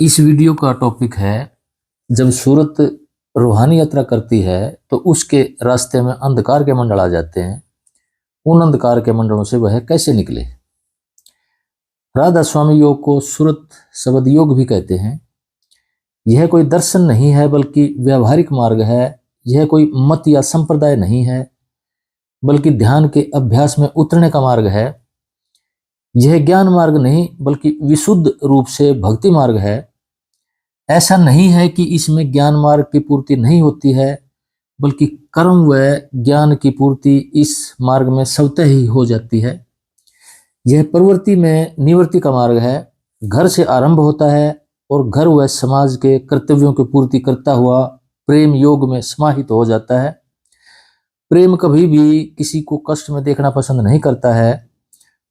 इस वीडियो का टॉपिक है, जब सूरत रूहानी यात्रा करती है तो उसके रास्ते में अंधकार के मंडल आ जाते हैं। उन अंधकार के मंडलों से वह कैसे निकले। राधा स्वामी योग को सूरत शब्द योग भी कहते हैं। यह कोई दर्शन नहीं है बल्कि व्यावहारिक मार्ग है। यह कोई मत या संप्रदाय नहीं है बल्कि ध्यान के अभ्यास में उतरने का मार्ग है। यह ज्ञान मार्ग नहीं बल्कि विशुद्ध रूप से भक्ति मार्ग है। ऐसा नहीं है कि इसमें ज्ञान मार्ग की पूर्ति नहीं होती है, बल्कि कर्म व ज्ञान की पूर्ति इस मार्ग में स्वतः ही हो जाती है। यह प्रवृत्ति में निवृत्ति का मार्ग है। घर से आरंभ होता है और घर व समाज के कर्तव्यों की पूर्ति करता हुआ प्रेम योग में समाहित हो जाता है। प्रेम कभी भी किसी को कष्ट में देखना पसंद नहीं करता है।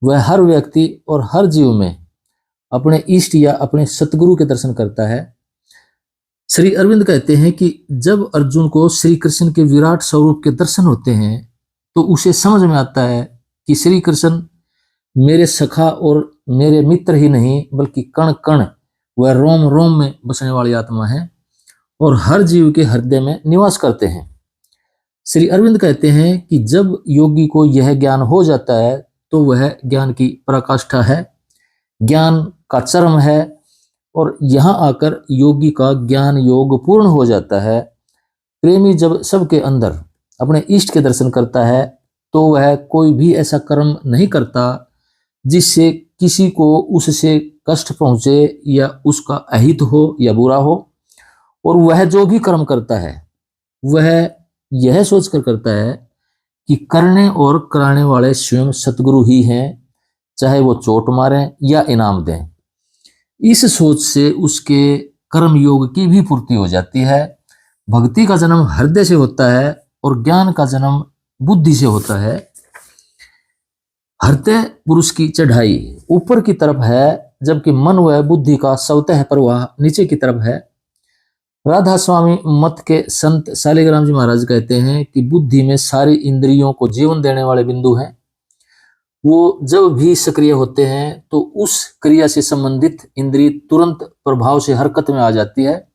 वह हर व्यक्ति और हर जीव में अपने इष्ट या अपने सतगुरु के दर्शन करता है। श्री अरविंद कहते हैं कि जब अर्जुन को श्री कृष्ण के विराट स्वरूप के दर्शन होते हैं तो उसे समझ में आता है कि श्री कृष्ण मेरे सखा और मेरे मित्र ही नहीं बल्कि कण कण व रोम रोम में बसने वाली आत्मा है और हर जीव के हृदय में निवास करते हैं। श्री अरविंद कहते हैं कि जब योगी को यह ज्ञान हो जाता है तो वह ज्ञान की पराकाष्ठा है, ज्ञान का चरम है और यहाँ आकर योगी का ज्ञान योग पूर्ण हो जाता है। प्रेमी जब सबके अंदर अपने इष्ट के दर्शन करता है तो वह कोई भी ऐसा कर्म नहीं करता जिससे किसी को उससे कष्ट पहुंचे या उसका अहित हो या बुरा हो। और वह जो भी कर्म करता है वह यह सोचकर करता है कि करने और कराने वाले स्वयं सतगुरु ही हैं, चाहे वो चोट मारें या इनाम दें। इस सोच से उसके कर्म योग की भी पूर्ति हो जाती है। भक्ति का जन्म हृदय से होता है और ज्ञान का जन्म बुद्धि से होता है। हृदय पुरुष की चढ़ाई ऊपर की तरफ है जबकि मन व बुद्धि का स्वतः प्रवाह नीचे की तरफ है। राधा स्वामी मत के संत शालिग्राम जी महाराज कहते हैं कि बुद्धि में सारी इंद्रियों को जीवन देने वाले बिंदु हैं। वो जब भी सक्रिय होते हैं तो उस क्रिया से संबंधित इंद्रिय तुरंत प्रभाव से हरकत में आ जाती है।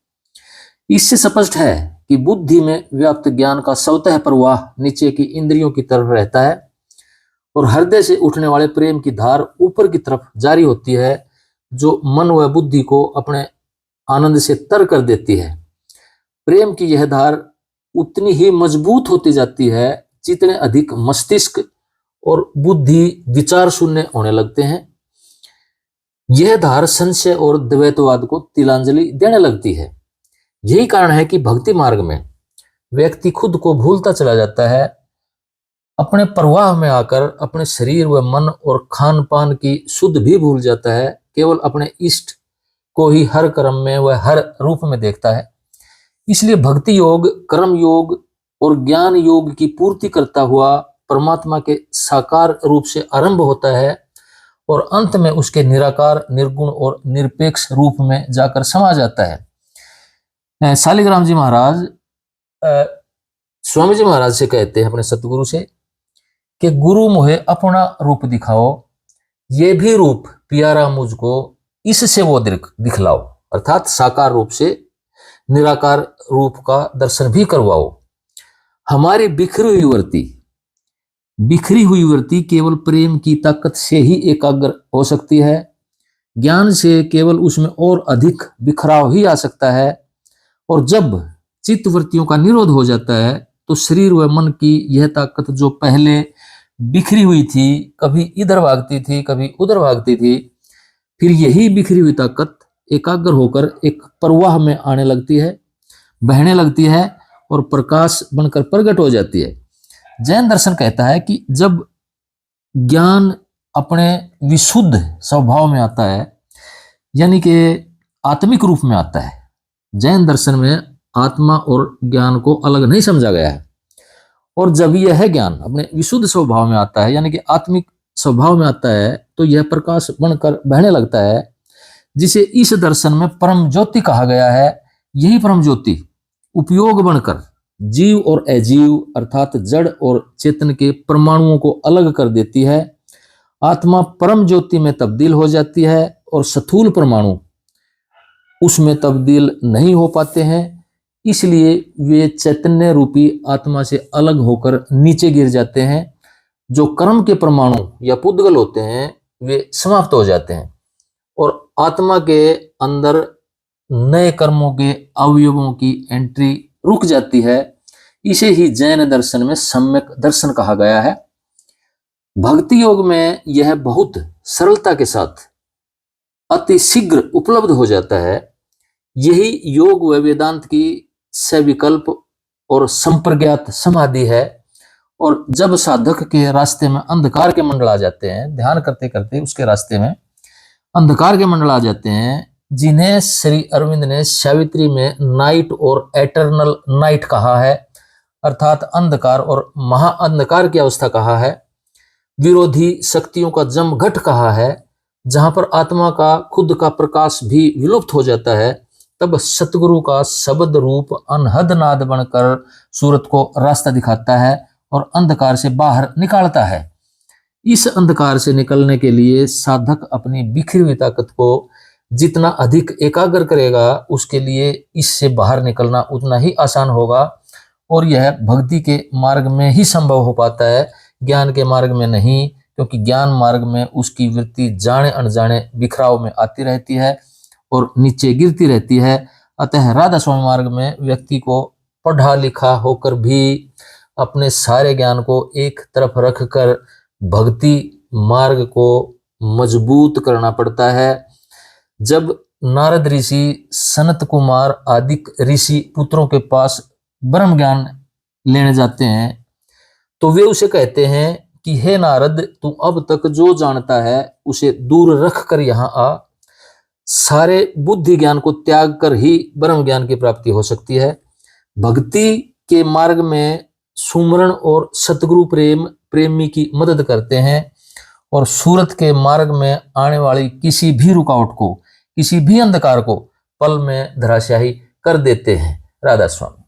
इससे स्पष्ट है कि बुद्धि में व्याप्त ज्ञान का स्वतः प्रवाह नीचे की इंद्रियों की तरफ रहता है और हृदय से उठने वाले प्रेम की धार ऊपर की तरफ जारी होती है, जो मन व बुद्धि को अपने आनंद से तर कर देती है। प्रेम की यह धार उतनी ही मजबूत होती जाती है जितने अधिक मस्तिष्क और बुद्धि विचार शून्य होने लगते हैं। यह धार संशय और द्वैतवाद को तिलांजलि देने लगती है। यही कारण है कि भक्ति मार्ग में व्यक्ति खुद को भूलता चला जाता है, अपने प्रवाह में आकर अपने शरीर व मन और खान पान की शुद्ध भी भूल जाता है। केवल अपने इष्ट को ही हर कर्म में व हर रूप में देखता है। इसलिए भक्ति योग कर्म योग और ज्ञान योग की पूर्ति करता हुआ परमात्मा के साकार रूप से आरंभ होता है और अंत में उसके निराकार निर्गुण और निरपेक्ष रूप में जाकर समा जाता है। शालिग्राम जी महाराज स्वामी जी महाराज से कहते हैं अपने सतगुरु से कि गुरु मोहे अपना रूप दिखाओ, ये भी रूप प्यारा मुझको इससे वो दिखलाओ। अर्थात साकार रूप से निराकार रूप का दर्शन भी करवाओ। हमारी बिखरी हुई वृत्ति केवल प्रेम की ताकत से ही एकाग्र हो सकती है। ज्ञान से केवल उसमें और अधिक बिखराव ही आ सकता है। और जब चित्त वृत्तियों का निरोध हो जाता है तो शरीर व मन की यह ताकत जो पहले बिखरी हुई थी, कभी इधर भागती थी कभी उधर भागती थी, फिर यही बिखरी हुई ताकत एकाग्र होकर एक प्रवाह में आने लगती है, बहने लगती है और प्रकाश बनकर प्रकट हो जाती है। जैन दर्शन कहता है कि जब ज्ञान अपने विशुद्ध स्वभाव में आता है, यानी कि आत्मिक रूप में आता है। जैन दर्शन में आत्मा और ज्ञान को अलग नहीं समझा गया है। और जब यह ज्ञान अपने विशुद्ध स्वभाव में आता है, यानी कि आत्मिक स्वभाव में आता है, तो यह प्रकाश बनकर बहने लगता है, जिसे इस दर्शन में परम ज्योति कहा गया है। यही परम ज्योति उपयोग बनकर जीव और अजीव अर्थात जड़ और चेतन के परमाणुओं को अलग कर देती है। आत्मा परम ज्योति में तब्दील हो जाती है और स्थूल परमाणु उसमें तब्दील नहीं हो पाते हैं, इसलिए वे चैतन्य रूपी आत्मा से अलग होकर नीचे गिर जाते हैं। जो कर्म के परमाणु या पुद्गल होते हैं वे समाप्त हो जाते हैं और आत्मा के अंदर नए कर्मों के अवयवों की एंट्री रुक जाती है। इसे ही जैन दर्शन में सम्यक दर्शन कहा गया है। भक्ति योग में यह बहुत सरलता के साथ अति शीघ्र उपलब्ध हो जाता है। यही योग व वेदांत की सविकल्प और संप्रज्ञात समाधि है। और जब साधक के रास्ते में अंधकार के मंडल आ जाते हैं, ध्यान करते करते उसके रास्ते में अंधकार के मंडल आ जाते हैं, जिन्हें श्री अरविंद ने सावित्री में नाइट और एटर्नल नाइट कहा है, अर्थात अंधकार और महाअंधकार की अवस्था कहा है, विरोधी शक्तियों का जमघट कहा है, जहां पर आत्मा का खुद का प्रकाश भी विलुप्त हो जाता है, तब सतगुरु का शब्द रूप अनहद नाद बनकर सूरत को रास्ता दिखाता है और अंधकार से बाहर निकालता है। इस अंधकार से निकलने के लिए साधक अपनी बिखरी हुई ताकत को जितना अधिक एकाग्र करेगा, उसके लिए इससे बाहर निकलना उतना ही आसान होगा। और यह भक्ति के मार्ग में ही संभव हो पाता है, ज्ञान के मार्ग में नहीं, क्योंकि ज्ञान मार्ग में उसकी वृत्ति जाने अनजाने बिखराव में आती रहती है और नीचे गिरती रहती है। अतः राधा स्वामी मार्ग में व्यक्ति को पढ़ा लिखा होकर भी अपने सारे ज्ञान को एक तरफ रखकर भक्ति मार्ग को मजबूत करना पड़ता है। जब नारद ऋषि, सनत कुमार आदि ऋषि पुत्रों के पास ब्रह्म ज्ञान लेने जाते हैं, तो वे उसे कहते हैं कि हे नारद, तू अब तक जो जानता है उसे दूर रख कर यहाँ आ। सारे बुद्धि ज्ञान को त्याग कर ही ब्रह्म ज्ञान की प्राप्ति हो सकती है। भक्ति के मार्ग में सुमरण और सतगुरु प्रेमी की मदद करते हैं और सूरत के मार्ग में आने वाली किसी भी रुकावट को, किसी भी अंधकार को पल में धराशायी कर देते हैं। राधा स्वामी।